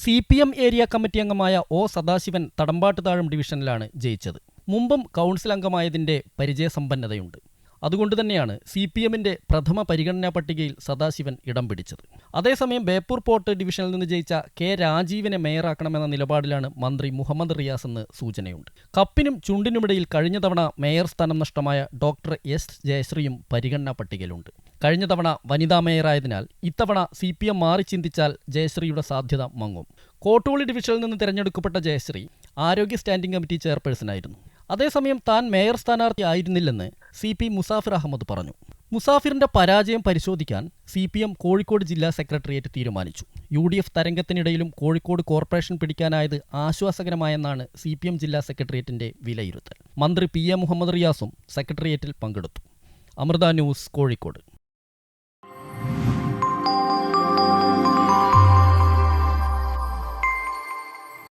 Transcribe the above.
CPM area committee അംഗമായ O Sadasivan തടമ്പാട്ടുതാഴം ഡിവിഷനിലാണ് ജയിച്ചത്. മുമ്പും കൗൺസിൽ അംഗമായതിന്റെ പരിചയസമ്പന്നതയുണ്ട്. അതുകൊണ്ടുതന്നെയാണ് CPMന്റെ പ്രഥമ പരിഗണനാ പട്ടികയിൽ സദാശിവൻ ഇടം പിടിച്ചത്. അതേസമയം ബേപ്പൂർ പോർട്ട് ഡിവിഷനിൽ നിന്ന് ജയിച്ച കെ രാജീവിനെ മേയറാക്കണമെന്ന നിലപാടിലാണ് മന്ത്രി മുഹമ്മദ് റിയാസ് എന്ന് സൂചനയുണ്ട്. കപ്പിനും ചുണ്ടിനുമിടയിൽ കഴിഞ്ഞ തവണ മേയർ സ്ഥാനം നഷ്ടമായ ഡോക്ടർ എസ് ജയശ്രീയും പരിഗണനാ പട്ടികയിലുണ്ട്. കഴിഞ്ഞ തവണ വനിതാ മേയറായതിനാൽ ഇത്തവണ CPM മാറി ചിന്തിച്ചാൽ ജയശ്രീയുടെ സാധ്യത മങ്ങും. കോട്ടൂളി ഡിവിഷനിൽ നിന്ന് തിരഞ്ഞെടുക്കപ്പെട്ട ജയശ്രീ ആരോഗ്യ സ്റ്റാൻഡിംഗ് കമ്മിറ്റി ചെയർപേഴ്സണായിരുന്നു. അതേസമയം താൻ മേയർ സ്ഥാനാർത്ഥി ആയിരുന്നില്ലെന്ന് CP മുസാഫിർ അഹമ്മദ് പറഞ്ഞു. മുസാഫിറിന്റെ പരാജയം പരിശോധിക്കാൻ CPM കോഴിക്കോട് ജില്ലാ സെക്രട്ടേറിയറ്റ് തീരുമാനിച്ചു. UDF തരംഗത്തിനിടയിലും കോഴിക്കോട് കോർപ്പറേഷൻ പിടിക്കാനായത് ആശ്വാസകരമായെന്നാണ് CPM ജില്ലാ സെക്രട്ടേറിയറ്റിന്റെ വിലയിരുത്തൽ. മന്ത്രി PA മുഹമ്മദ് റിയാസും സെക്രട്ടേറിയറ്റിൽ പങ്കെടുത്തു. അമൃത ന്യൂസ്, കോഴിക്കോട്.